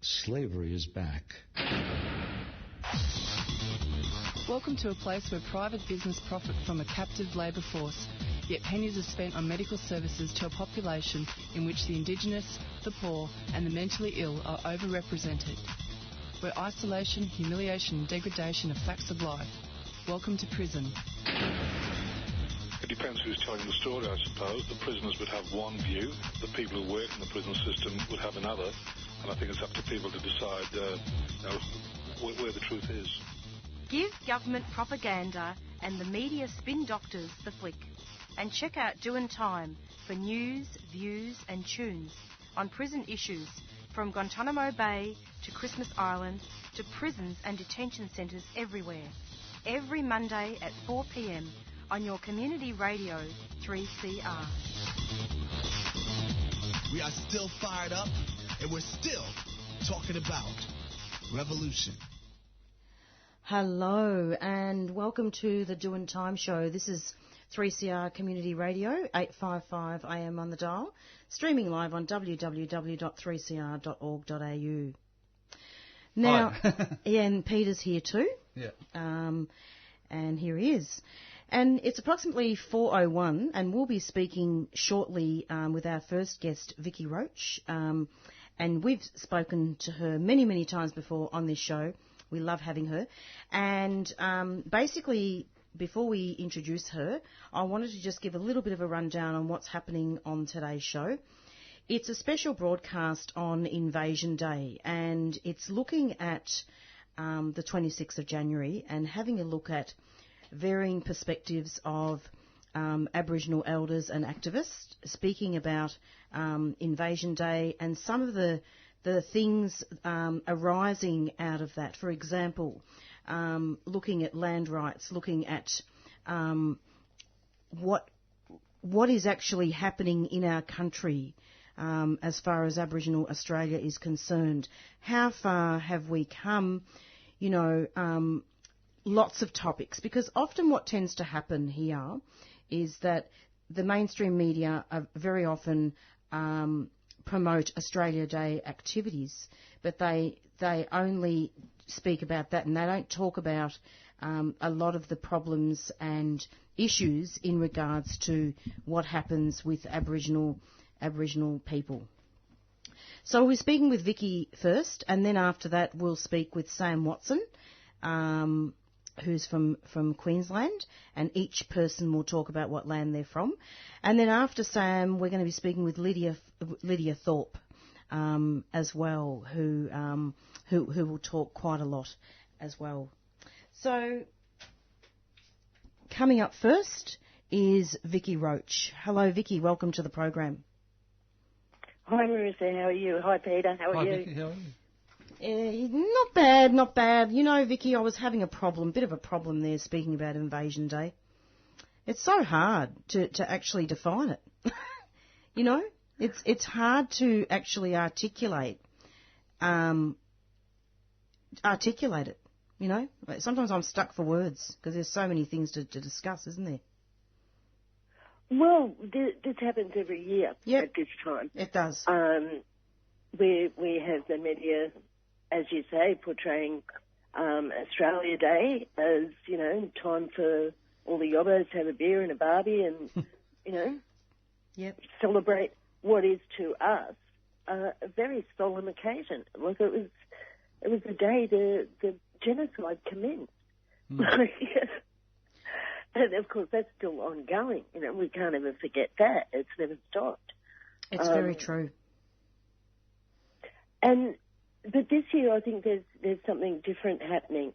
Slavery is back. Welcome to a place where private business profit from a captive labour force, yet pennies are spent on medical services to a population in which the Indigenous, the poor and the mentally ill are overrepresented. Where isolation, humiliation and degradation are facts of life. Welcome to prison. It depends who's telling the story, I suppose. The prisoners would have one view, the people who work in the prison system would have another, and I think it's up to people to decide where the truth is. Give government propaganda and the media spin doctors the flick. And check out Doin' Time for news, views and tunes on prison issues from Guantanamo Bay to Christmas Island to prisons and detention centres everywhere. Every Monday at 4 p.m. on your community radio 3CR. We are still fired up and we're still talking about revolution. Hello and welcome to the Doin' Time show. This is 3CR Community Radio, 855 AM on the dial, streaming live on www.3cr.org.au. Now, and Peter's here too. Yeah. And here he is. And it's approximately 4:01, and we'll be speaking shortly with our first guest, Vicky Roach. And we've spoken to her many, many times before on this show. We love having her. And basically, before we introduce her, I wanted to just give a little bit of a rundown on what's happening on today's show. It's a special broadcast on Invasion Day, and it's looking at the 26th of January and having a look at varying perspectives of Aboriginal elders and activists speaking about Invasion Day and some of the things arising out of that. For example, looking at land rights, looking at what is actually happening in our country as far as Aboriginal Australia is concerned. How far have we come? You know, lots of topics, because often what tends to happen here is that the mainstream media are very often promote Australia Day activities, but they only speak about that and they don't talk about a lot of the problems and issues in regards to what happens with Aboriginal people. So we're speaking with Vicky first, and then after that we'll speak with Sam Watson, who's from Queensland, and each person will talk about what land they're from. And then after Sam, we're going to be speaking with Lydia Thorpe as well, who will talk quite a lot as well. So coming up first is Vicky Roach. Hello, Vicky. Welcome to the program. Hi, Marissa. How are you? Hi, Peter. How are you? Vicky, how are you? Not bad. You know, Vicky, I was having a bit of a problem there speaking about Invasion Day. It's so hard to actually define it. You know, it's hard to actually articulate it. You know, sometimes I'm stuck for words because there's so many things to discuss, isn't there? Well, this happens every year at this time. It does. We have the media, as you say, portraying Australia Day as, you know, time for all the yobbos to have a beer and a barbie and, you know, celebrate what is to us a very solemn occasion. Like it was the day the genocide commenced. And of course that's still ongoing. You know, we can't ever forget that. It's never stopped. It's very true. But this year I think there's something different happening.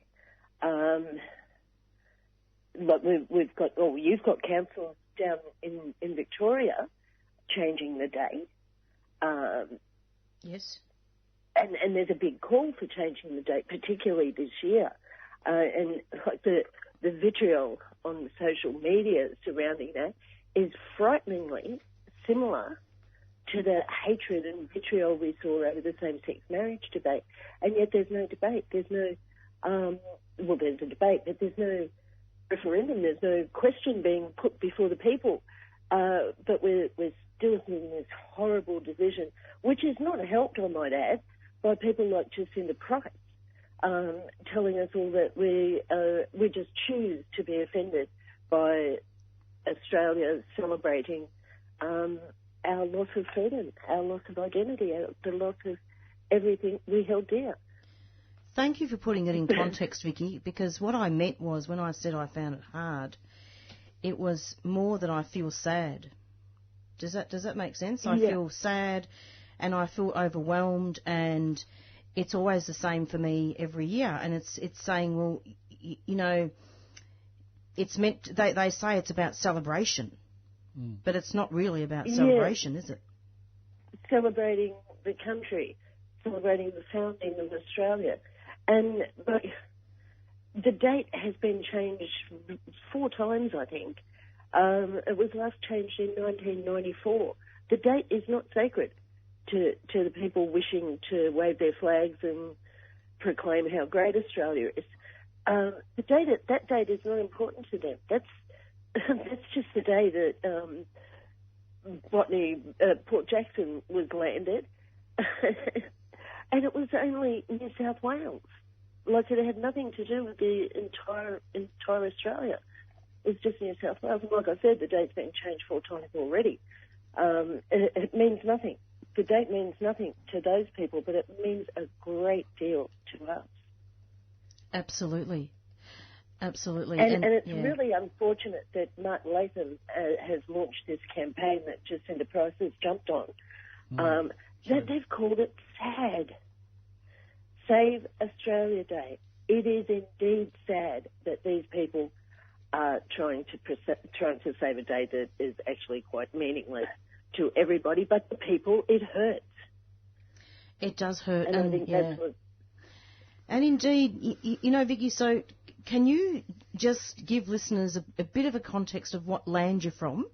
Like you've got councils down in Victoria changing the day. Yes. And there's a big call for changing the date, particularly this year. And like the vitriol on social media surrounding that is frighteningly similar to the hatred and vitriol we saw over the same-sex marriage debate. And yet there's no debate. There's no, there's a debate, but there's no referendum. There's no question being put before the people. But we're still seeing this horrible division, which is not helped, I might add, by people like Jacinta Price, telling us all that we just choose to be offended by Australia celebrating our loss of freedom, our loss of identity, the loss of everything we held dear. Thank you for putting it in context, Vicky, because what I meant was when I said I found it hard, it was more that I feel sad. Does that make sense? I feel sad and I feel overwhelmed, and it's always the same for me every year. And it's saying, well, you know, it's meant. They say it's about celebration, but it's not really about celebration, is it? Celebrating the country, celebrating the founding of Australia, and the date has been changed 4 times, I think. It was last changed in 1994. The date is not sacred to the people wishing to wave their flags and proclaim how great Australia is. That date is not important to them. That's just the day that Port Jackson was landed, and it was only New South Wales. Like, it had nothing to do with the entire Australia. It was just New South Wales. And like I said, the date's been changed 4 times already. It means nothing. The date means nothing to those people, but it means a great deal to us. Absolutely. Absolutely. And it's really unfortunate that Martin Latham has launched this campaign that Jacinta Price has jumped on. That they've called it SAD. Save Australia Day. It is indeed sad that these people are trying to save a day that is actually quite meaningless to everybody, but the people, it hurts. It does hurt. And I think that's what... And indeed, you know, Vicky, so can you just give listeners a bit of a context of what land you're from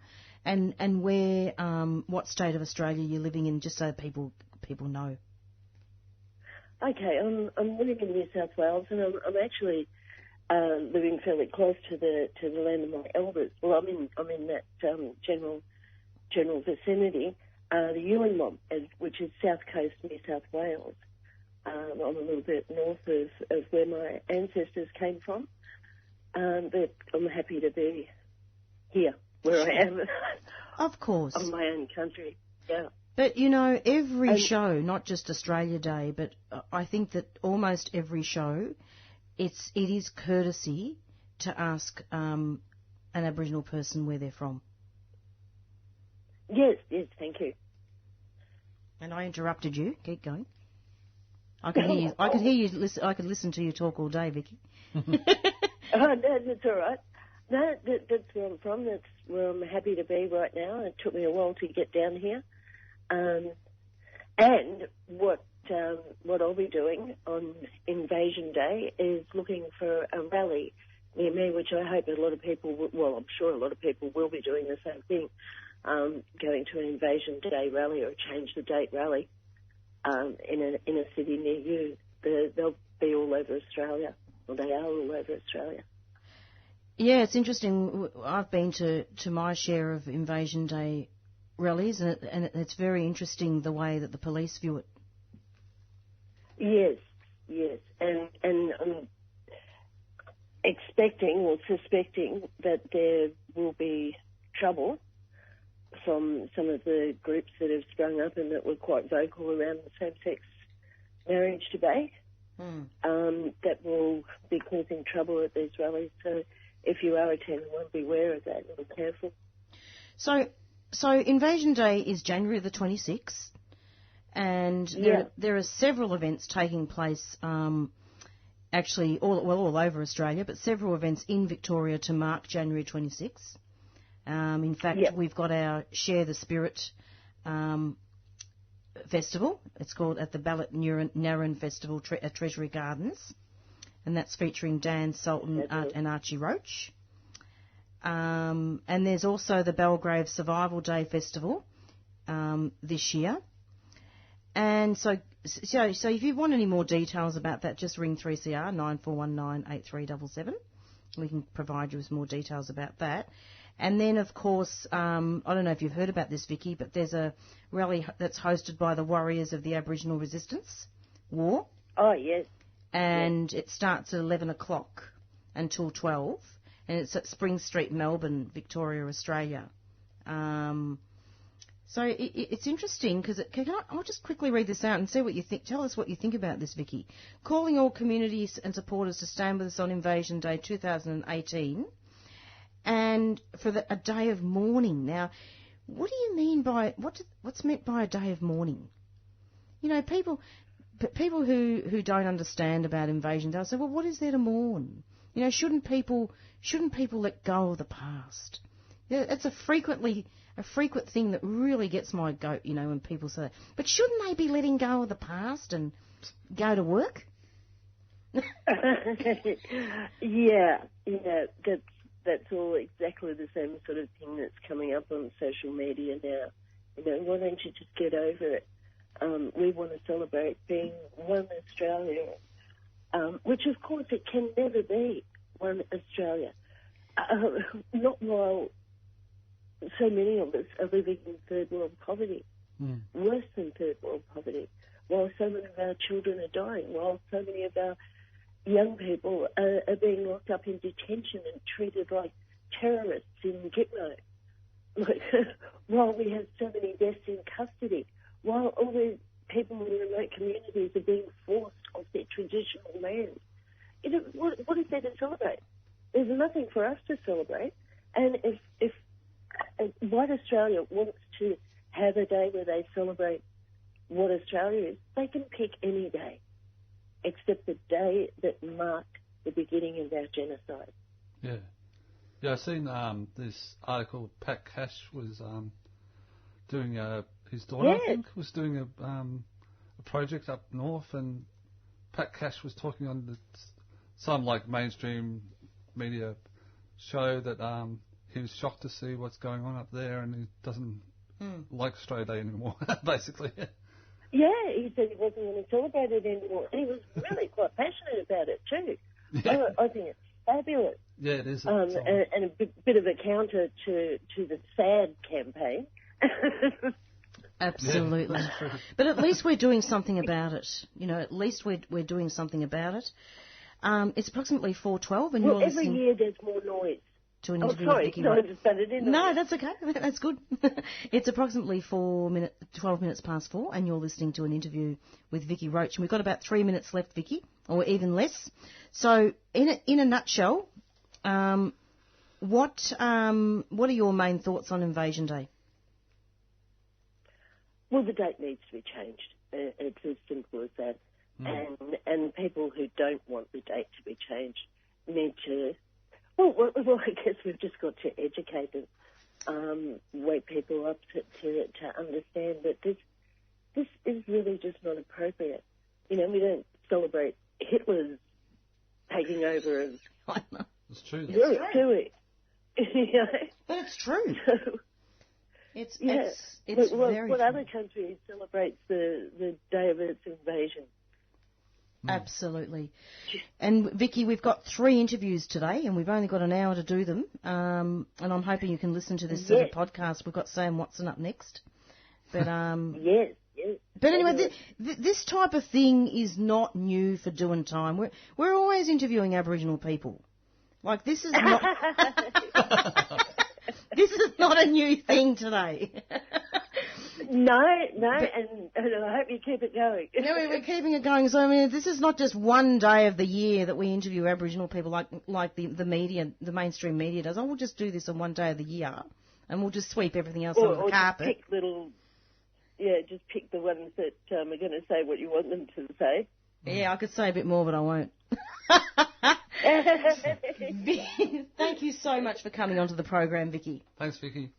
and where, what state of Australia you're living in, just so people know? Okay, I'm living in New South Wales, and I'm actually living fairly close to the land of my elders. Well, I'm in that general vicinity, the Yulingmom, which is south coast New South Wales. I'm a little bit north of where my ancestors came from, but I'm happy to be here where I am. Of course, on my own country. Yeah. But, you know, every show, not just Australia Day, but I think that almost every show, it is courtesy to ask an Aboriginal person where they're from. Yes, thank you. And I interrupted you. Keep going. I could hear you. I could hear you. I could listen to you talk all day, Vicky. Oh, no, that's all right. No, that's where I'm from. That's where I'm happy to be right now. It took me a while to get down here. And what I'll be doing on Invasion Day is looking for a rally near me, which I hope a lot of people I'm sure a lot of people will be doing the same thing, going to an Invasion Day rally or a Change the Date rally in a city near you. They'll be all over Australia, or they are all over Australia. Yeah, it's interesting. I've been to my share of Invasion Day rallies, and it's very interesting the way that the police view it. Yes, and I'm expecting or suspecting that there will be trouble from some of the groups that have sprung up and that were quite vocal around the same-sex marriage debate, that will be causing trouble at these rallies. So if you are attending one, beware of that and be careful. So Invasion Day is January the 26th, and there are several events taking place, actually all over Australia, but several events in Victoria to mark January 26th. In fact, we've got our Share the Spirit festival. It's called at the Ballot Narran Festival at Treasury Gardens, and that's featuring Dan Sultan and Archie Roach. And there's also the Belgrave Survival Day Festival this year. And so if you want any more details about that, just ring 3CR 9419 8377. We can provide you with more details about that. And then, of course, I don't know if you've heard about this, Vicky, but there's a rally that's hosted by the Warriors of the Aboriginal Resistance war. Oh, yes. And it starts at 11 o'clock until 12, and it's at Spring Street, Melbourne, Victoria, Australia. So it's interesting because I'll just quickly read this out and see what you think. Tell us what you think about this, Vicky. Calling all communities and supporters to stand with us on Invasion Day 2018, and for a day of mourning. Now, what do you mean by what's meant by a day of mourning? You know, people who don't understand about Invasion Day say, well, what is there to mourn? You know, shouldn't people let go of the past? Yeah, it's a frequent thing that really gets my goat, you know, when people say, but shouldn't they be letting go of the past and go to work? Yeah, that's all exactly the same sort of thing that's coming up on social media now. You know, why don't you just get over it? We want to celebrate being one Australia, which of course it can never be one Australia. Not while so many of us are living in third world poverty, worse than third world poverty, while so many of our children are dying, while so many of our young people are being locked up in detention and treated like terrorists in Gitmo, while we have so many deaths in custody, while all the people in remote communities are being forced off their traditional land. You know, what is there to celebrate? There's nothing for us to celebrate. And if White Australia wants to have a day where they celebrate what Australia is, they can pick any day, except the day that marked the beginning of our genocide. Yeah. Yeah, I've seen this article. Pat Cash was doing his daughter, Yes. I think, was doing a project up north, and Pat Cash was talking on some like mainstream media show that he was shocked to see what's going on up there, and he doesn't like Australia Day anymore, basically. Yeah, he said he wasn't going to celebrate it anymore. And he was really quite passionate about it too. Yeah. I think it's fabulous. Yeah, it is. And a bit of a counter to the SAD campaign. Absolutely. Yeah, but at least we're doing something about it. You know, at least we're doing something about it. It's approximately 4:12, and well, you're every listening year there's more noise. to an Oh, interview sorry, with Vicky no, I Roach. just butted in. No, that's okay. That's good. It's approximately 12 minutes past 4, and you're listening to an interview with Vicky Roach. And we've got about 3 minutes left, Vicky, or even less. So, in a nutshell, what are your main thoughts on Invasion Day? Well, the date needs to be changed. It's as simple as that. And people who don't want the date to be changed need to. Well, I guess we've just got to educate them, wake people up to understand that this is really just not appropriate. You know, we don't celebrate Hitler's taking over of It's true. Europe, do we? You know? But it's true. So, It's what very other true. country celebrates the day of its invasion? Absolutely. And Vicky, we've got 3 interviews today, and we've only got an hour to do them. And I'm hoping you can listen to this sort of podcast. We've got Sam Watson up next. But Yes. But anyway, this type of thing is not new for Doing Time. We're always interviewing Aboriginal people. Like this is not this is not a new thing today. No, and I hope you keep it going. No, we're keeping it going. So, I mean, this is not just one day of the year that we interview Aboriginal people like the media, the mainstream media does. Oh, we'll just do this on one day of the year, and we'll just sweep everything else under the carpet. Just pick the ones that are going to say what you want them to say. Yeah, I could say a bit more, but I won't. Thank you so much for coming onto the program, Vicky. Thanks, Vicky.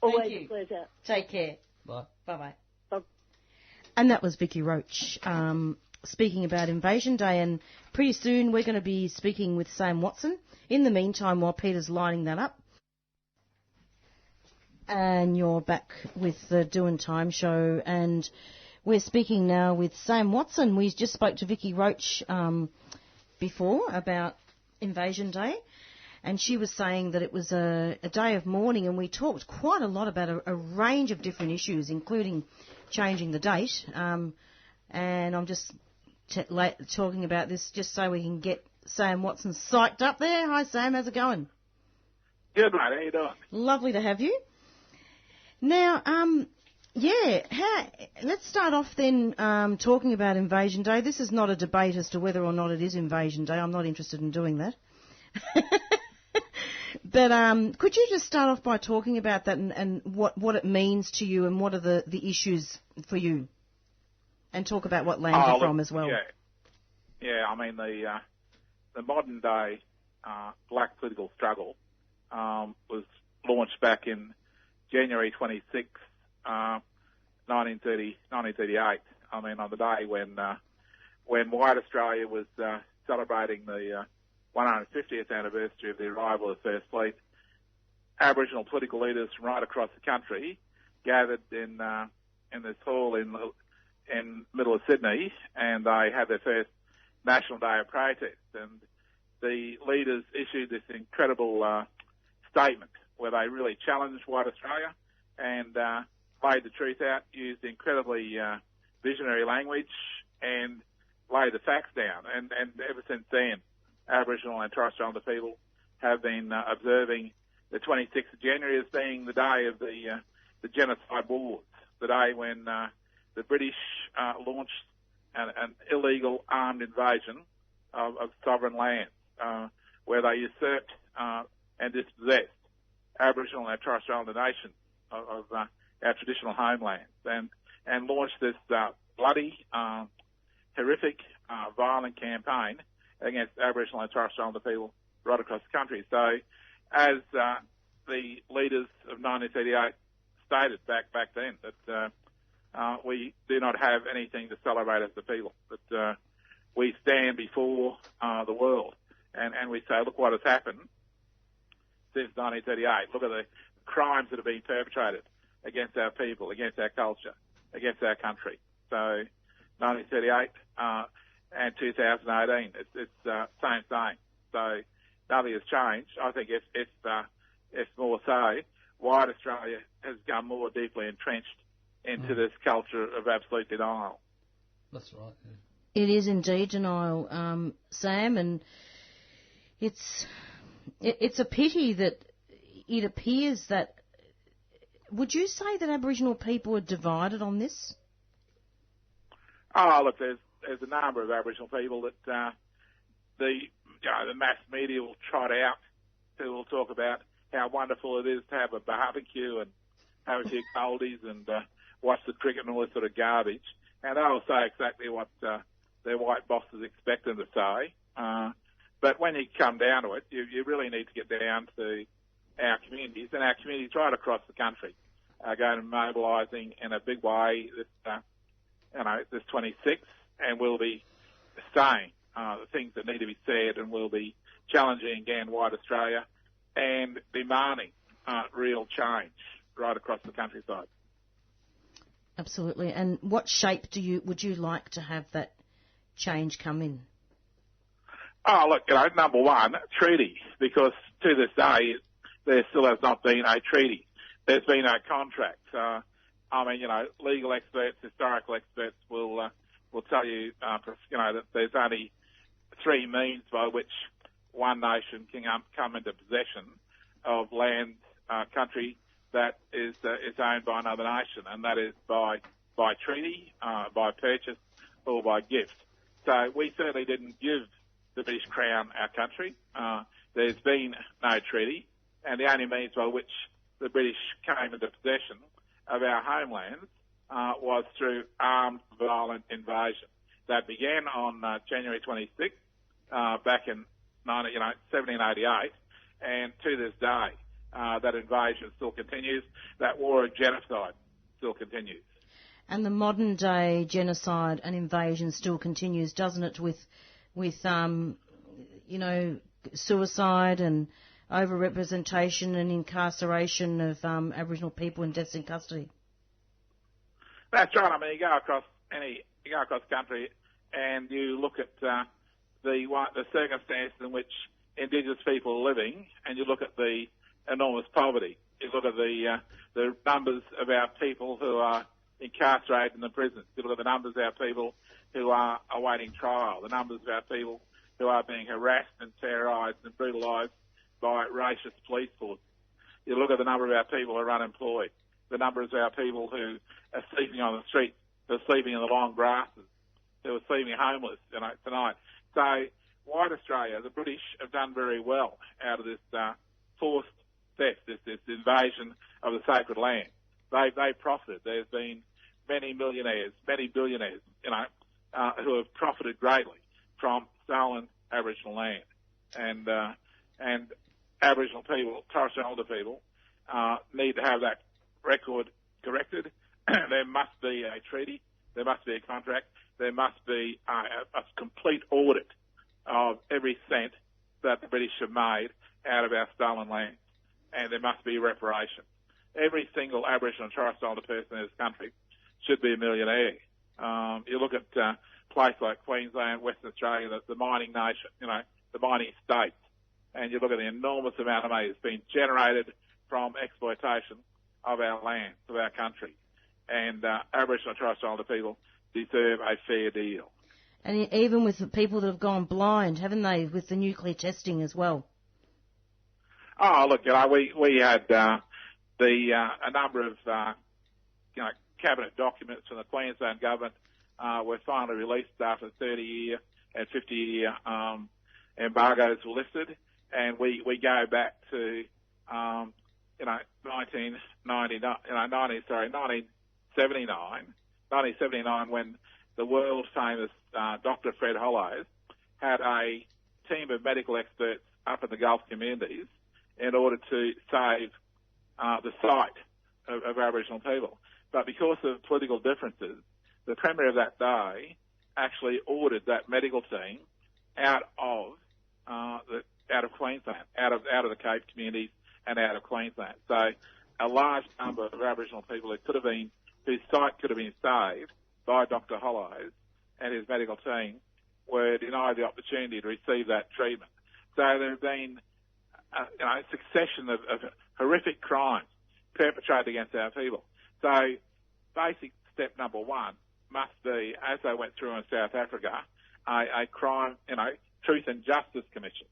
Always a pleasure. Take care. Bye. Bye-bye. Bye. And that was Vicky Roach speaking about Invasion Day, and pretty soon we're going to be speaking with Sam Watson. In the meantime, while Peter's lining that up, and you're back with the Doing Time show, and we're speaking now with Sam Watson. We just spoke to Vicky Roach before about Invasion Day, and she was saying that it was a day of mourning, and we talked quite a lot about a range of different issues, including changing the date. And I'm just talking about this just so we can get Sam Watson psyched up there. Hi, Sam. How's it going? Good, mate. How you doing? Lovely to have you. Now, let's start off then talking about Invasion Day. This is not a debate as to whether or not it is Invasion Day. I'm not interested in doing that. But could you just start off by talking about that and what it means to you and what are the issues for you? And talk about what land you're from as well. Yeah. I mean, the modern day black political struggle was launched back in January 26, 1938. I mean, on the day when white Australia was celebrating the 150th anniversary of the arrival of the First Fleet, Aboriginal political leaders from right across the country gathered in this hall in middle of Sydney, and they had their first National Day of Protest. And the leaders issued this incredible statement where they really challenged white Australia and laid the truth out, used incredibly visionary language, and laid the facts down. And ever since then, Aboriginal and Torres Strait Islander people have been observing the 26th of January as being the day of the genocide wars, the day when the British launched an illegal armed invasion of sovereign land, where they usurped and dispossessed Aboriginal and Torres Strait Islander nations of our traditional homelands, and launched this bloody, horrific, violent campaign against Aboriginal and Torres Strait Islander people right across the country. So, as the leaders of 1938 stated back then, that we do not have anything to celebrate as the people, but we stand before the world and we say, look what has happened since 1938. Look at the crimes that have been perpetrated against our people, against our culture, against our country. So 1938 and 2018, it's same. So nothing has changed. I think if more so, white Australia has become more deeply entrenched into this culture of absolute denial. That's right, yeah. It is indeed denial, Sam, and it's a pity that it appears that... Would you say that Aboriginal people are divided on this? Oh, look, there's a number of Aboriginal people that the mass media will trot out, who will talk about how wonderful it is to have a barbecue and have a few coldies and watch the cricket and all this sort of garbage. And they'll say exactly what their white bosses expect them to say. But when you come down to it, you really need to get down to our communities, and our communities right across the country are going to be mobilising in a big way this 26th, and we'll be saying the things that need to be said, and we'll be challenging again white Australia and demanding real change right across the countryside. Absolutely. And what shape would you like to have that change come in? Oh, look, number one, treaty, because to this day there still has not been a treaty. There's been no contract. Legal experts, historical experts will tell you, that there's only three means by which one nation can come into possession of land, country that is owned by another nation, and that is by treaty, by purchase, or by gift. So we certainly didn't give the British Crown our country. There's been no treaty, and the only means by which the British came into possession of our homelands was through armed, violent invasion. That began on January 26th, back in 1788, and to this day, that invasion still continues. That war of genocide still continues. And the modern day genocide and invasion still continues, doesn't it? With suicide and overrepresentation and incarceration of Aboriginal people in deaths in custody. That's right. I mean, you go across the country and you look at the circumstances in which Indigenous people are living, and you look at the enormous poverty. You look at the numbers of our people who are incarcerated in the prisons. You look at the numbers of our people who are awaiting trial, the numbers of our people who are being harassed and terrorised and brutalised by racist police forces. You look at the number of our people who are unemployed, the numbers of our people who are sleeping on the streets, who are sleeping in the long grasses, who are sleeping homeless tonight. So, white Australia, the British have done very well out of this forced theft, this invasion of the sacred land. They profited. There's been many millionaires, many billionaires, who have profited greatly from stolen Aboriginal land. And Aboriginal people, Torres Strait Islander people, need to have that record corrected. There must be a treaty. There must be a contract. There must be a complete audit of every cent that the British have made out of our stolen land. And there must be reparation. Every single Aboriginal and Torres Strait Islander person in this country should be a millionaire. You look at a place like Queensland, Western Australia, the mining nation, the mining states, and you look at the enormous amount of money that's been generated from exploitation of our land, of our country. And Aboriginal and Torres Strait Islander people deserve a fair deal. And even with the people that have gone blind, haven't they, with the nuclear testing as well? Oh, look, we had a number of cabinet documents from the Queensland government were finally released after 30-year and 50-year embargoes were lifted, and we go back to 1979 when the world famous Dr. Fred Hollows had a team of medical experts up in the Gulf communities in order to save the sight of Aboriginal people. But because of political differences, the Premier of that day actually ordered that medical team out of Queensland, out of the Cape communities and out of Queensland. So a large number of Aboriginal people whose sight could have been saved by Dr. Hollows and his medical team were denied the opportunity to receive that treatment. So there have been a succession of horrific crimes perpetrated against our people. So basic step number one must be, as they went through in South Africa, a crime, Truth and Justice Commission.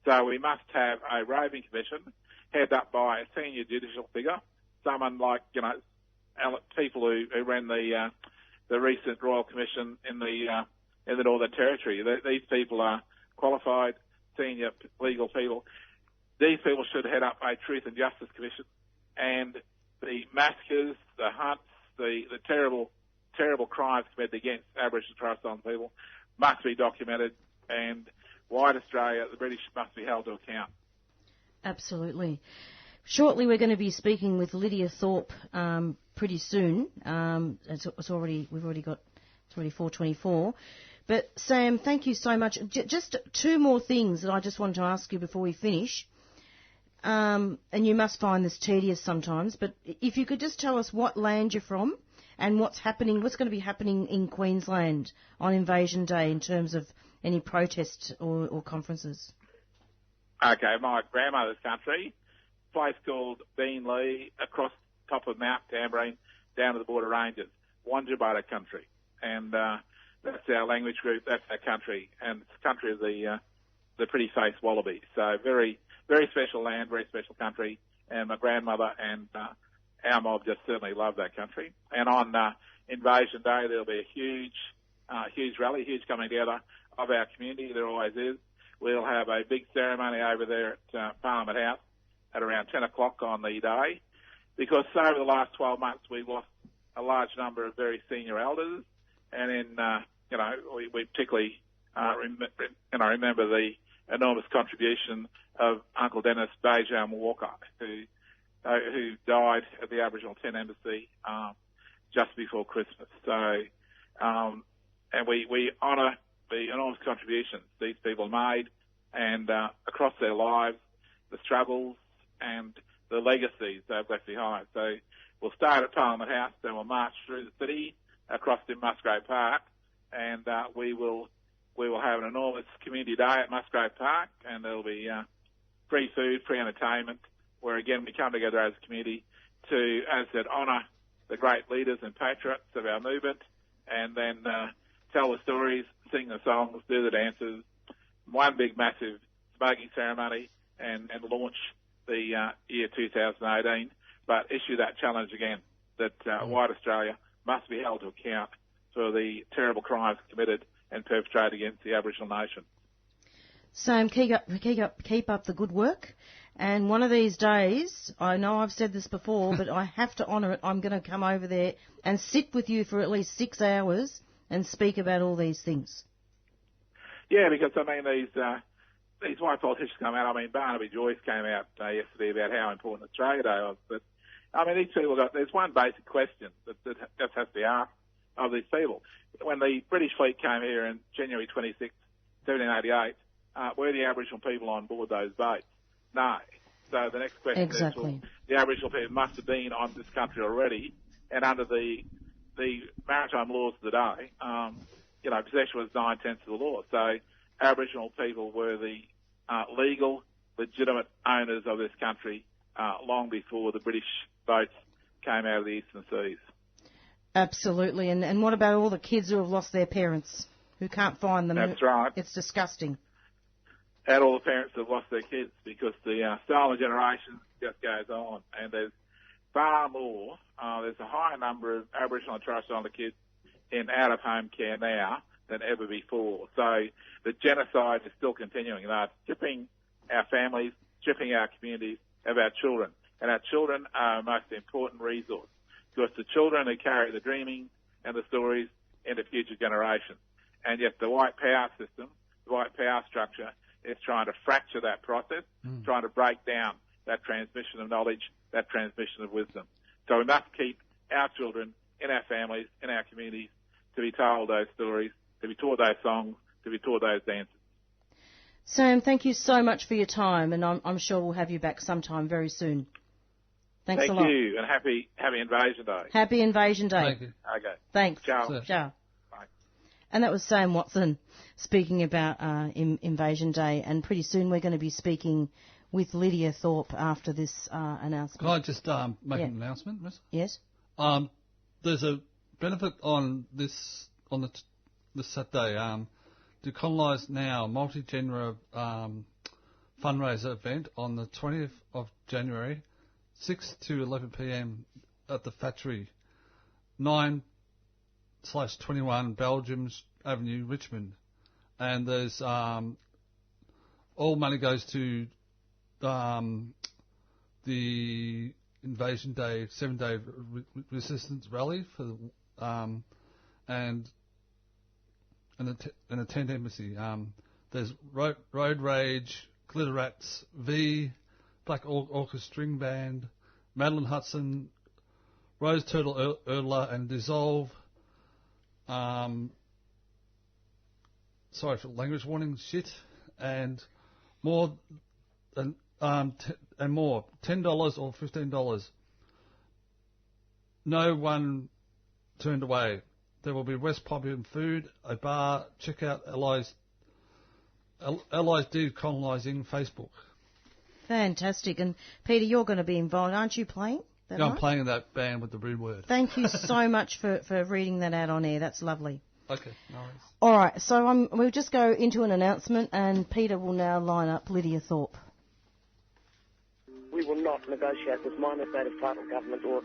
So we must have a roving commission headed up by a senior judicial figure, someone like, people who ran the recent Royal Commission in the Northern Territory. These people are qualified, senior legal people. These people should head up a Truth and Justice Commission, and the massacres, the hunts, the terrible crimes committed against Aboriginal and Torres Strait Islander people must be documented, and white Australia, the British, must be held to account. Absolutely. Shortly, we're going to be speaking with Lydia Thorpe pretty soon. It's already 4:24. But Sam, thank you so much. Just two more things that I just want to ask you before we finish. And you must find this tedious sometimes, but if you could just tell us what land you're from and what's going to be happening in Queensland on Invasion Day in terms of any protests or conferences. Okay, my grandmother's country, a place called Beenleigh, across the top of Mount Tamborine, down to the border ranges, Wanjabara country. And that's our language group, that's our country, and it's the country of the pretty-faced wallaby. So very, very special land, very special country, and my grandmother and our mob just certainly love that country. And on Invasion Day, there'll be a huge rally, huge coming together of our community. There always is. We'll have a big ceremony over there at Parliament House at around 10 o'clock on the day, because over the last 12 months we've lost a large number of very senior elders, and we particularly remember the enormous contribution of Uncle Dennis Bajam Walker, who died at the Aboriginal Tent Embassy just before Christmas. So, and we honour the enormous contributions these people made, and across their lives, the struggles and the legacies they've left behind. So we'll start at Parliament House, then we'll march through the city across to Musgrave Park, and we will have an enormous community day at Musgrave Park, and there'll be free food, free entertainment, where again we come together as a community to, as I said, honour the great leaders and patriots of our movement, and then tell the stories, sing the songs, do the dances, one big massive smoking ceremony, and launch the year 2018, but issue that challenge again that white Australia must be held to account for the terrible crimes committed and perpetrated against the Aboriginal nation. Sam, keep up the good work. And one of these days, I know I've said this before, but I have to honour it. I'm going to come over there and sit with you for at least 6 hours and speak about all these things. Yeah, because, I mean, these white politicians come out. I mean, Barnaby Joyce came out yesterday about how important Australia Day was. But, I mean, these people there's one basic question that just has to be asked of these people. When the British fleet came here in January 26, 1788, were the Aboriginal people on board those boats? No. So the next question is, well, the Aboriginal people must have been on this country already, and under the maritime laws of the day, possession was 9/10 of the law. So Aboriginal people were the legal, legitimate owners of this country long before the British boats came out of the eastern seas. Absolutely. And what about all the kids who have lost their parents, who can't find them? That's right. It's disgusting. And all the parents have lost their kids because the stolen generation just goes on. And there's far more, there's a higher number of Aboriginal and Torres Strait Islander kids in out-of-home care now than ever before. So the genocide is still continuing. They're stripping our families, stripping our communities of our children. And our children are our most important resource because the children who carry the dreaming and the stories into future generations. And yet the white power system, the white power structure, is trying to fracture that process, trying to break down that transmission of knowledge, that transmission of wisdom. So we must keep our children in our families, in our communities, to be told those stories, to be taught those songs, to be taught those dances. Sam, thank you so much for your time, and I'm sure we'll have you back sometime very soon. Thanks a lot. Thank you, and happy Invasion Day. Happy Invasion Day. Thank you. Okay. Thanks. Ciao. Ciao. Bye. And that was Sam Watson speaking about Invasion Day, and pretty soon we're going to be speaking with Lydia Thorpe after this announcement. Can I just make an announcement, Miss? Yes. There's a benefit on this Saturday. To Colonise Now multi-genre fundraiser event on the 20th of January, 6 to 11 p.m. at the Factory, 9/21 Belgium's Avenue, Richmond. And there's all money goes to the Invasion Day 7-day resistance rally for and a tent embassy. There's Road Rage, Glitter Rats, V, Black Orchestra String Band, Madeline Hudson, Rose Turtle Erdler, and Dissolve. Sorry for language warning, shit, and more, and more. $10 or $15. No one turned away. There will be West Poppy food, a bar. Check out Allies Decolonising Facebook. Fantastic. And Peter, you're going to be involved, aren't you, playing? Yeah, I'm playing in that band with the rude word. Thank you so much for reading that out on air. That's lovely. Okay, no worries. All right, so we'll just go into an announcement, and Peter will now line up Lydia Thorpe. We will not negotiate with minor native title government or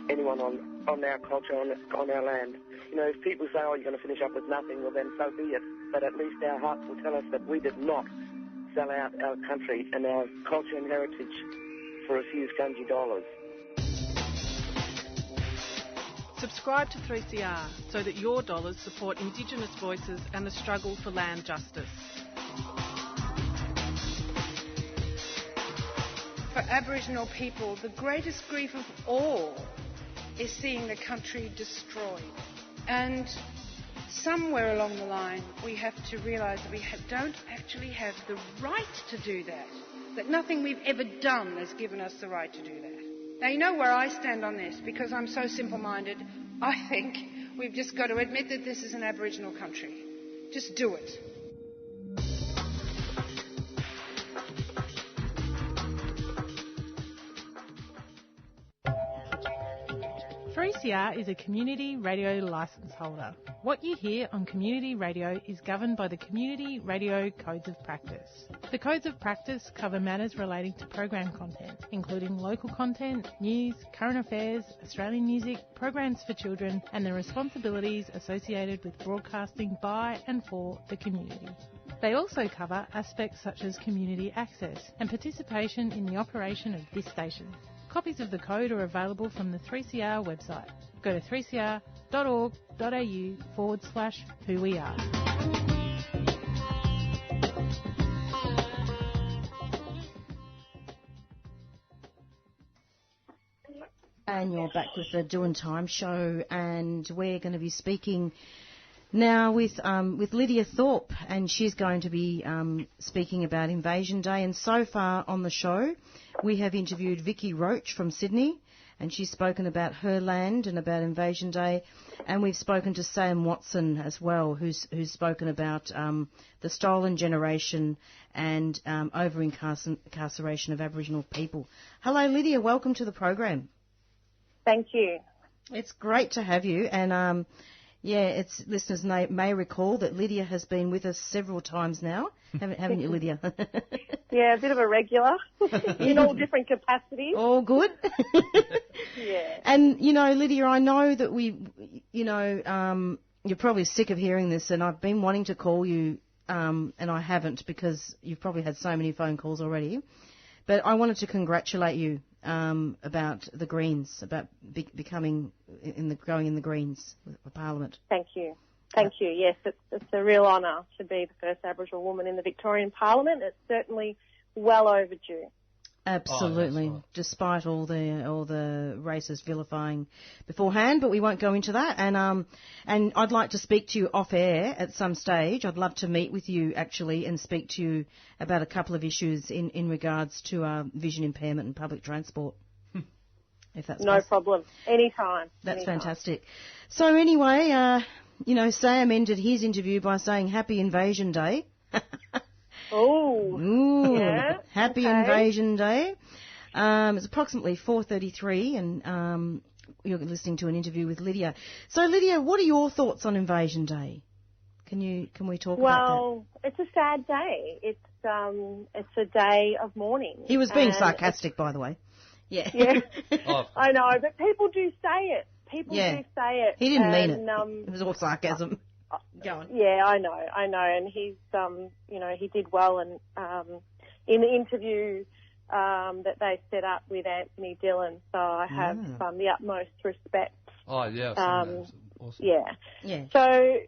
anyone on our culture, on our land. You know, if people say, oh, you're going to finish up with nothing, well then so be it. But at least our hearts will tell us that we did not sell out our country and our culture and heritage for a few scungy dollars. Subscribe to 3CR so that your dollars support Indigenous voices and the struggle for land justice. For Aboriginal people, the greatest grief of all is seeing the country destroyed. And somewhere along the line, we have to realise that we don't actually have the right to do that. That nothing we've ever done has given us the right to do that. Now, you know where I stand on this, because I'm so simple-minded. I think we've just got to admit that this is an Aboriginal country. Just do it. 3CR is a community radio licence holder. What you hear on community radio is governed by the Community Radio Codes of Practice. The Codes of Practice cover matters relating to program content, including local content, news, current affairs, Australian music, programs for children, and the responsibilities associated with broadcasting by and for the community. They also cover aspects such as community access and participation in the operation of this station. Copies of the code are available from the 3CR website. Go to 3cr.org.au/who we are. And you're back with the Doing Time show, and we're going to be speaking now with Lydia Thorpe, and she's going to be speaking about Invasion Day. And so far on the show, we have interviewed Vicky Roach from Sydney, and she's spoken about her land and about Invasion Day. And we've spoken to Sam Watson as well, who's spoken about the stolen generation and over-incarceration of Aboriginal people. Hello, Lydia. Welcome to the program. Thank you. It's great to have you. And listeners may recall that Lydia has been with us several times now, haven't you, Lydia? Yeah, a bit of a regular in all different capacities. All good. Yeah. And, Lydia, I know that you're probably sick of hearing this, and I've been wanting to call you, and I haven't because you've probably had so many phone calls already. But I wanted to congratulate you about the Greens, about going in the Greens for Parliament. Thank you. Thank you. Yes, it's a real honour to be the first Aboriginal woman in the Victorian Parliament. It's certainly well overdue. Absolutely, despite all the racist vilifying beforehand, but we won't go into that. And I'd like to speak to you off air at some stage. I'd love to meet with you actually and speak to you about a couple of issues in regards to vision impairment and public transport. If that's no problem, anytime. That's fantastic. So anyway, Sam ended his interview by saying Happy Invasion Day. Ooh, yeah. Happy Invasion Day. It's approximately 4:33, and you're listening to an interview with Lydia. So, Lydia, what are your thoughts on Invasion Day? Can we talk about that? Well, it's a sad day. It's a day of mourning. He was being sarcastic, by the way. Yeah. Yeah. I know, but people do say it. People do say it. He didn't mean it. It was all sarcasm. Go on. Yeah, I know, and he's, he did well, and in the interview that they set up with Anthony Dillon, so I have the utmost respect. Oh yeah, awesome. Yeah. So,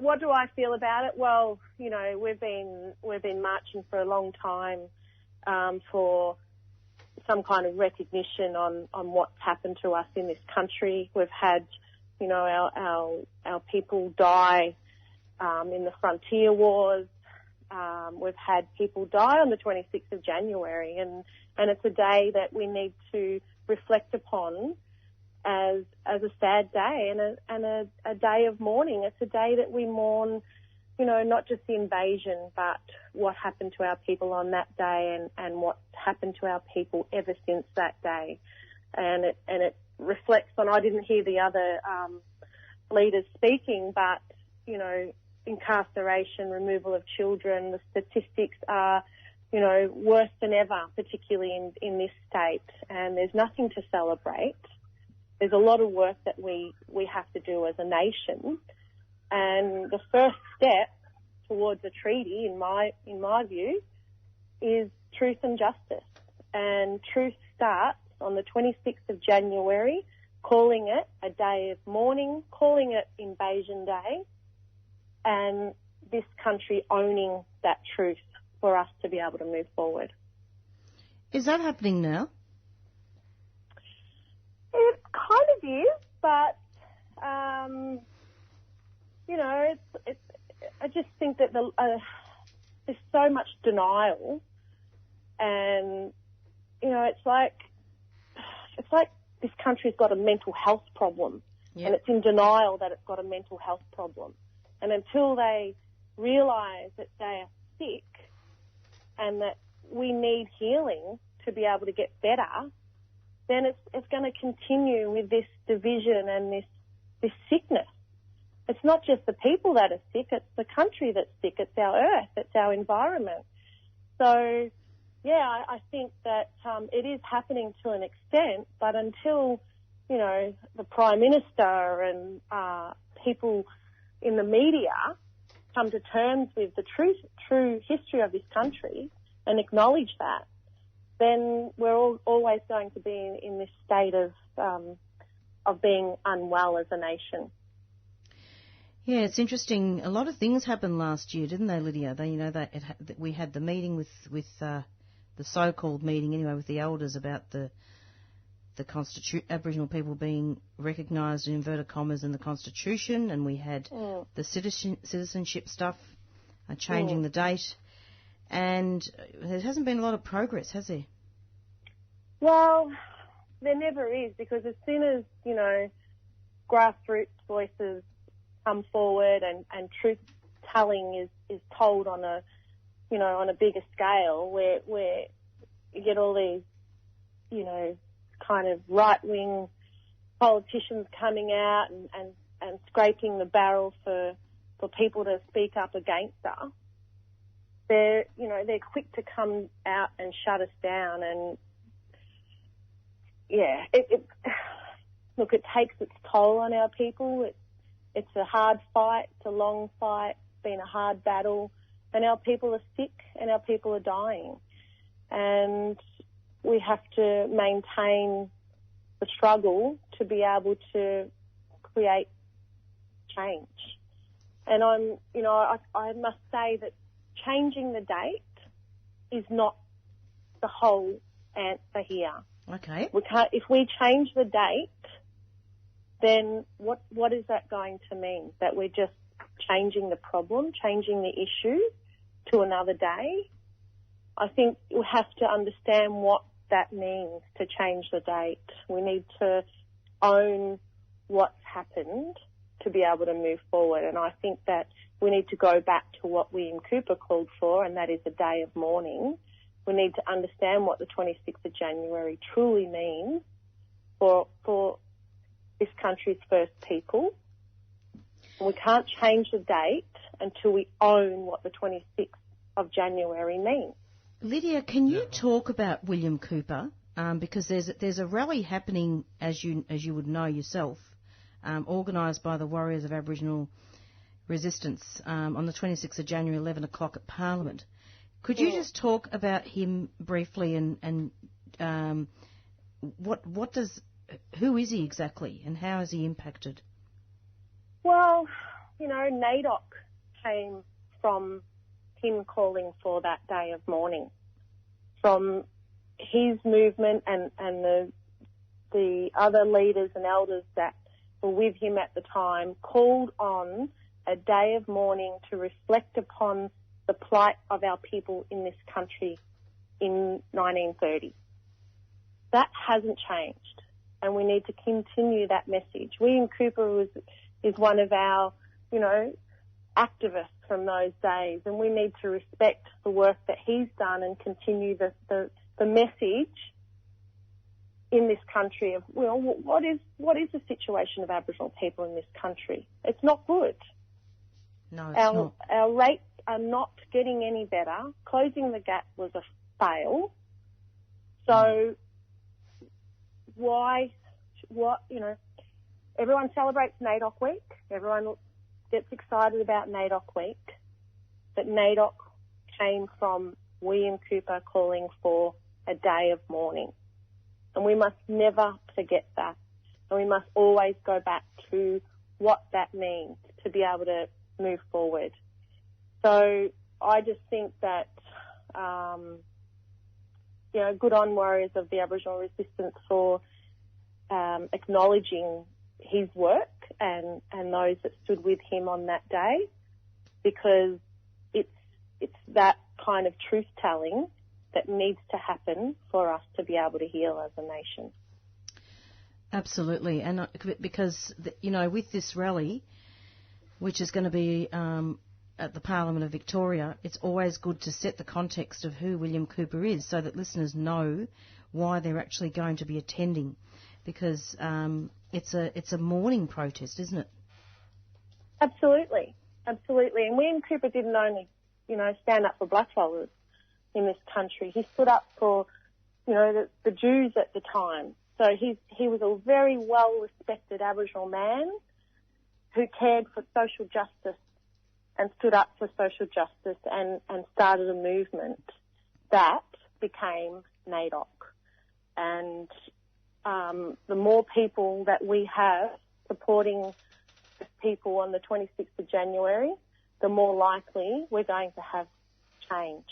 what do I feel about it? Well, we've been marching for a long time for some kind of recognition on what's happened to us in this country. We've had our people die in the frontier wars. We've had people die on the 26th of January, and it's a day that we need to reflect upon as a sad day and a day of mourning. It's a day that we mourn, not just the invasion, but what happened to our people on that day and what's happened to our people ever since that day. And it reflects on, I didn't hear the other leaders speaking, but, incarceration, removal of children, the statistics are, worse than ever, particularly in this state, and there's nothing to celebrate. There's a lot of work that we have to do as a nation, and the first step towards a treaty, in my view, is truth and justice. And truth starts on the 26th of January, calling it a day of mourning, calling it Invasion Day, and this country owning that truth for us to be able to move forward. Is that happening now? It kind of is, but, I just think that there's so much denial, and, it's like this country's got a mental health problem, and it's in denial that it's got a mental health problem. And until they realise that they are sick and that we need healing to be able to get better, then it's going to continue with this division and this sickness. It's not just the people that are sick, it's the country that's sick, it's our earth, it's our environment. So, yeah, I think that it is happening to an extent, but until, you know, the Prime Minister and people in the media come to terms with the true history of this country and acknowledge that, then we're always going to be in this state of being unwell as a nation. Yeah, it's interesting. A lot of things happened last year, didn't they, Lydia? We had the meeting with the so-called meeting anyway with the elders about the Aboriginal people being recognised in inverted commas in the Constitution, and we had the citizenship stuff, changing the date, and there hasn't been a lot of progress, has there? Well, there never is, because as soon as, you know, grassroots voices come forward and truth telling is told on a, you know, on a bigger scale, where you get all these, you know, kind of right-wing politicians coming out and scraping the barrel for people to speak up against us, they're quick to come out and shut us down. And yeah, look, it takes its toll on our people. It's a hard fight. It's a long fight. It's been a hard battle. And our people are sick and our people are dying. And we have to maintain the struggle to be able to create change. And I must say that changing the date is not the whole answer here. Okay. If we change the date, then what is that going to mean? That we're just changing the problem, changing the issue to another day? I think we have to understand what that means to change the date. We need to own what's happened to be able to move forward. And I think that we need to go back to what William Cooper called for, and that is a day of mourning. We need to understand what the 26th of January truly means for this country's first people. And we can't change the date until we own what the 26th of January means. Lydia, can you talk about William Cooper? Because there's a rally happening, as you would know yourself, organised by the Warriors of Aboriginal Resistance on the 26th of January, 11 o'clock at Parliament. Could you just talk about him briefly and who is he exactly and how has he impacted? Well, you know, NAIDOC came from him calling for that day of mourning, from his movement and the other leaders and elders that were with him at the time called on a day of mourning to reflect upon the plight of our people in this country in 1930. That hasn't changed, and we need to continue that message. William Cooper is one of our, you know, activists from those days, and we need to respect the work that he's done and continue the message in this country of, well, what is the situation of Aboriginal people in this country? It's not good. No, it's not. Our rates are not getting any better. Closing the gap was a fail. So everyone celebrates NAIDOC Week. Everyone gets excited about NAIDOC Week. But NAIDOC came from William Cooper calling for a day of mourning. And we must never forget that. And we must always go back to what that means to be able to move forward. So I just think that, good on Warriors of the Aboriginal Resistance for acknowledging his work and those that stood with him on that day, because it's that kind of truth-telling that needs to happen for us to be able to heal as a nation. Absolutely, and because, with this rally, which is going to be at the Parliament of Victoria, it's always good to set the context of who William Cooper is so that listeners know why they're actually going to be attending, because it's a mourning protest, isn't it? Absolutely. And we in Cooper didn't only, stand up for blackfellas in this country. He stood up for, the Jews at the time. So he was a very well-respected Aboriginal man who cared for social justice and stood up for social justice and started a movement that became NAIDOC. And the more people that we have supporting people on the 26th of January, the more likely we're going to have change.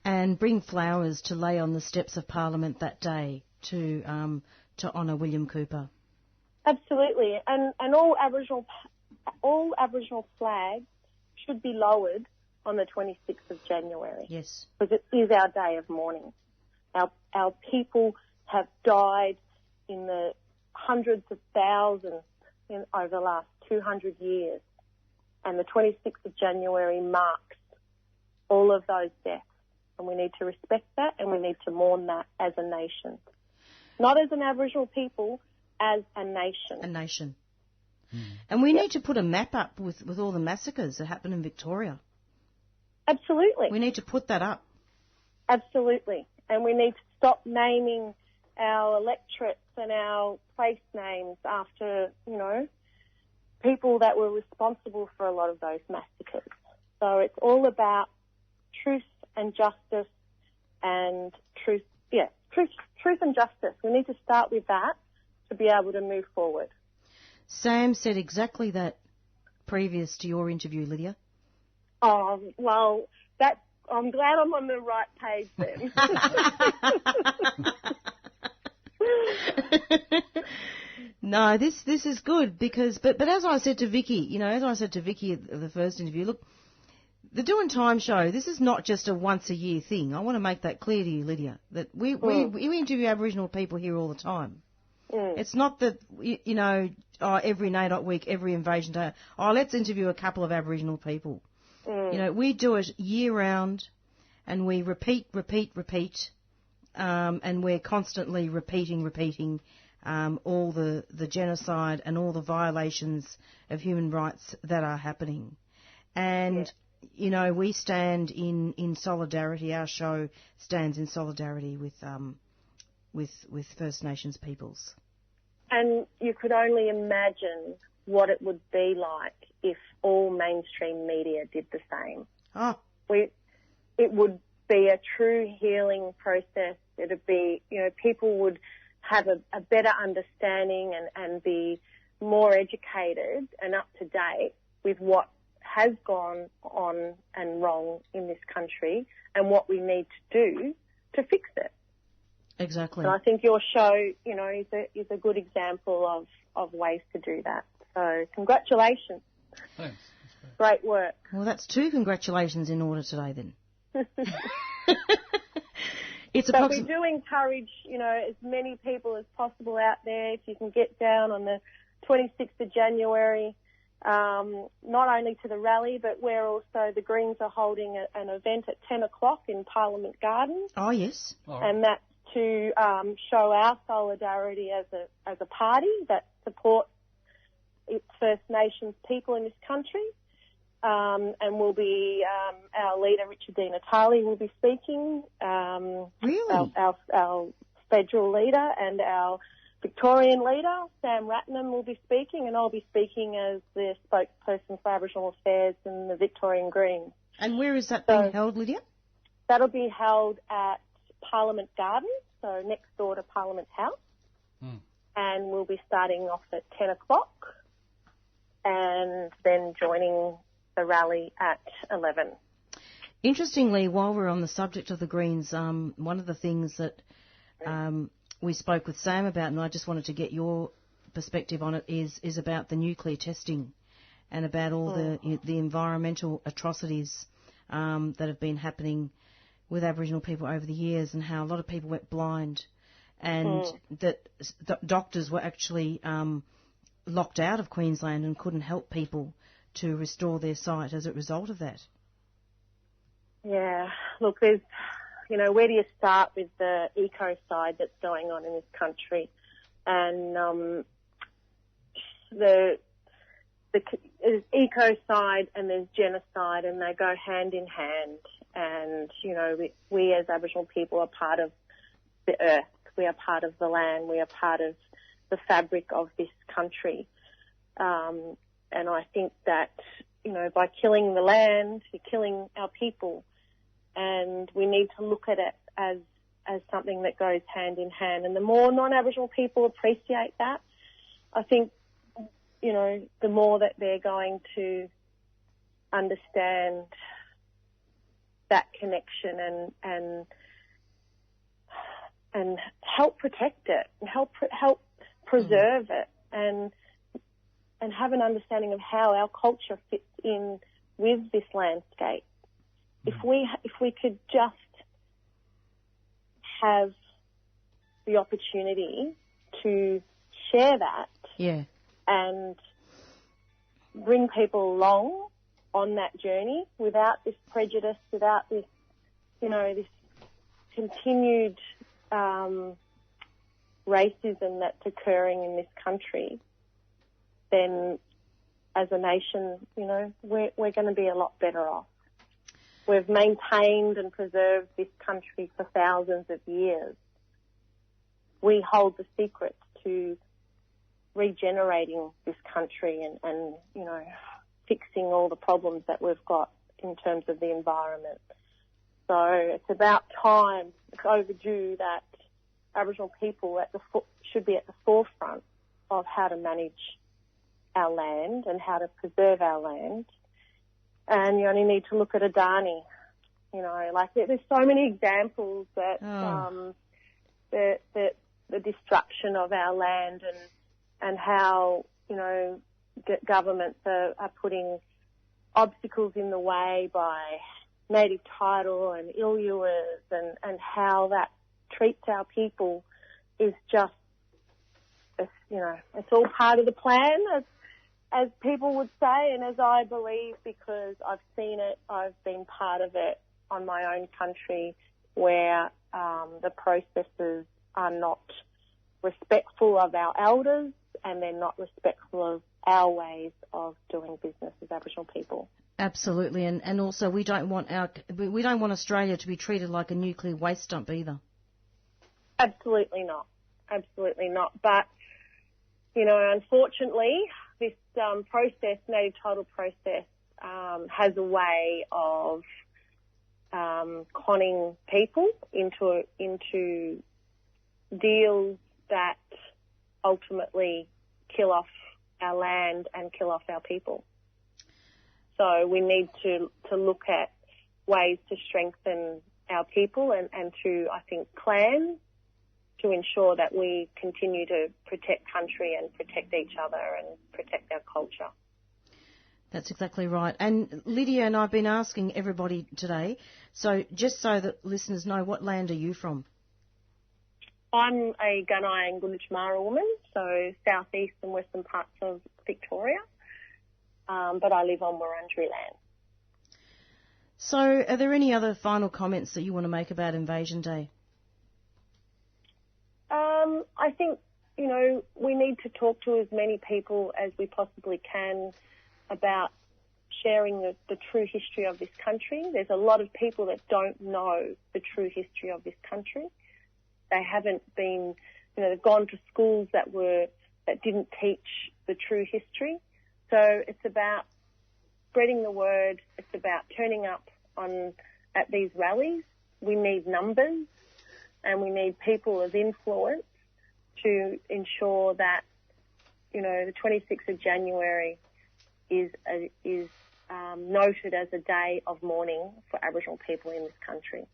And bring flowers to lay on the steps of Parliament that day to honour William Cooper. Absolutely, and all Aboriginal flags should be lowered on the 26th of January. Yes, because it is our day of mourning. Our people have died in the hundreds of thousands over the last 200 years, and the 26th of January marks all of those deaths, and we need to respect that, and we need to mourn that as a nation. Not as an Aboriginal people, as a nation. A nation. And we need to put a map up with all the massacres that happened in Victoria. Absolutely. We need to put that up. Absolutely. And we need to stop naming our electorates and our place names after, people that were responsible for a lot of those massacres. So it's all about truth and justice and truth and justice. We need to start with that to be able to move forward. Sam said exactly that previous to your interview, Lydia. Oh, well, I'm glad I'm on the right page then. No, this is good because, but as I said to Vicky, at the first interview, look, the Doing Time show, this is not just a once a year thing. I want to make that clear to you, Lydia, that we interview Aboriginal people here all the time. It's not that, every NAIDOC week, every invasion day, let's interview a couple of Aboriginal people. We do it year round, and we repeat, and we're constantly repeating all the genocide and all the violations of human rights that are happening. And, we stand in solidarity. Our show stands in solidarity with First Nations peoples. And you could only imagine what it would be like if all mainstream media did the same. It would be a true healing process. It would be, people would have a better understanding and be more educated and up to date with what has gone on and wrong in this country and what we need to do to fix it. Exactly. And I think your show, is a good example of ways to do that. So congratulations. Thanks. Great work. Well, that's 2 congratulations in order today then. But we do encourage, as many people as possible out there. If you can get down on the 26th of January, not only to the rally, but where also the Greens are holding an event at 10 o'clock in Parliament Gardens. Oh, yes. And that's to show our solidarity as a party that supports its First Nations people in this country. And we'll be, our leader, Richard Di Natale, will be speaking. Really? Our federal leader and our Victorian leader, Sam Ratnam, will be speaking, and I'll be speaking as the spokesperson for Aboriginal Affairs in the Victorian Greens. And where is that being held, Lydia? That'll be held at Parliament Gardens, so next door to Parliament House. And we'll be starting off at 10 o'clock and then joining the rally at 11. Interestingly, while we're on the subject of the Greens, one of the things that we spoke with Sam about, and I just wanted to get your perspective on it, is about the nuclear testing and about all the environmental atrocities that have been happening with Aboriginal people over the years, and how a lot of people went blind, and that doctors were actually locked out of Queensland and couldn't help people to restore their sight as a result of that. Yeah, look, there's where do you start with the ecocide that's going on in this country? And there's ecocide and there's genocide, and they go hand in hand. And, we as Aboriginal people are part of the earth. We are part of the land. We are part of the fabric of this country. And I think that, by killing the land, you're killing our people. And we need to look at it as something that goes hand in hand. And the more non-Aboriginal people appreciate that, I think, the more that they're going to understand that connection and help protect it, and help preserve it, and have an understanding of how our culture fits in with this landscape. If we could just have the opportunity to share that, and bring people along on that journey without this prejudice, without this, this continued racism that's occurring in this country, then as a nation, we're going to be a lot better off. We've maintained and preserved this country for thousands of years. We hold the secret to regenerating this country and fixing all the problems that we've got in terms of the environment. So it's about time, it's overdue, that Aboriginal people should be at the forefront of how to manage our land and how to preserve our land. And you only need to look at Adani. There's so many examples that the destruction of our land and how, governments are putting obstacles in the way by native title and ill-ewers, and how that treats our people is just, it's all part of the plan, as people would say, and as I believe, because I've seen it, I've been part of it on my own country, where the processes are not respectful of our elders, and they're not respectful of our ways of doing business as Aboriginal people. Absolutely, and also we don't want Australia to be treated like a nuclear waste dump either. Absolutely not. But unfortunately, this native title process, has a way of conning people into deals that ultimately kill off our land and kill off our people. So we need to look at ways to strengthen our people and to, I think, plan to ensure that we continue to protect country and protect each other and protect our culture. That's exactly right. And Lydia and I have been asking everybody today, so just so that listeners know, what land are you from? I'm a Gunai and Gunditjmara woman, so southeast and western parts of Victoria, but I live on Wurundjeri land. So are there any other final comments that you want to make about Invasion Day? I think, we need to talk to as many people as we possibly can about sharing the true history of this country. There's a lot of people that don't know the true history of this country. They haven't been, they've gone to schools that didn't teach the true history. So it's about spreading the word. It's about turning up at these rallies. We need numbers, and we need people of influence to ensure that, the 26th of January is noted as a day of mourning for Aboriginal people in this country.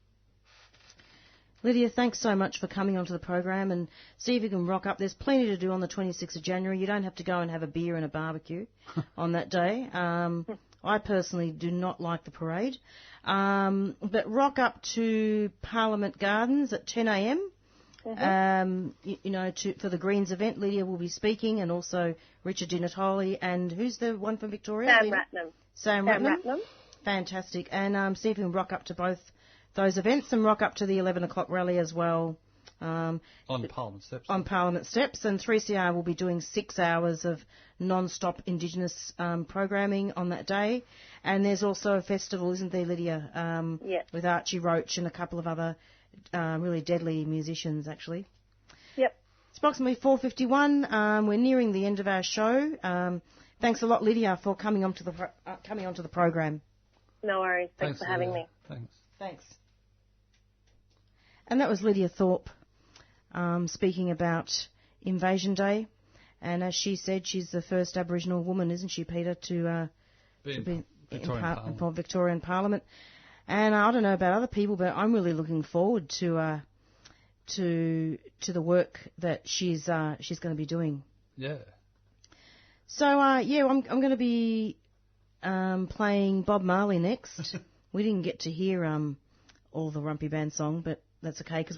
Lydia, thanks so much for coming onto the program, and see if you can rock up. There's plenty to do on the 26th of January. You don't have to go and have a beer and a barbecue on that day. I personally do not like the parade. But rock up to Parliament Gardens at 10 a.m. For the Greens event. Lydia will be speaking, and also Richard Di Natale, and who's the one from Victoria? Sam Ratnam. Sam Ratnam. Fantastic. And see if you can rock up to both those events and rock up to the 11 o'clock rally as well. On Parliament Steps. On Parliament Steps. And 3CR will be doing 6 hours of non-stop Indigenous programming on that day. And there's also a festival, isn't there, Lydia? With Archie Roach and a couple of other really deadly musicians, actually. Yep. It's approximately 4:51. We're nearing the end of our show. Thanks a lot, Lydia, for coming onto the program. No worries. Thanks for having me. Thanks. And that was Lydia Thorpe speaking about Invasion Day. And as she said, she's the first Aboriginal woman, isn't she, Peter, to be in Victorian Parliament. And I don't know about other people, but I'm really looking forward to the work that she's going to be doing. Yeah. So I'm going to be playing Bob Marley next. We didn't get to hear all the Rumpy Band song, but that's okay because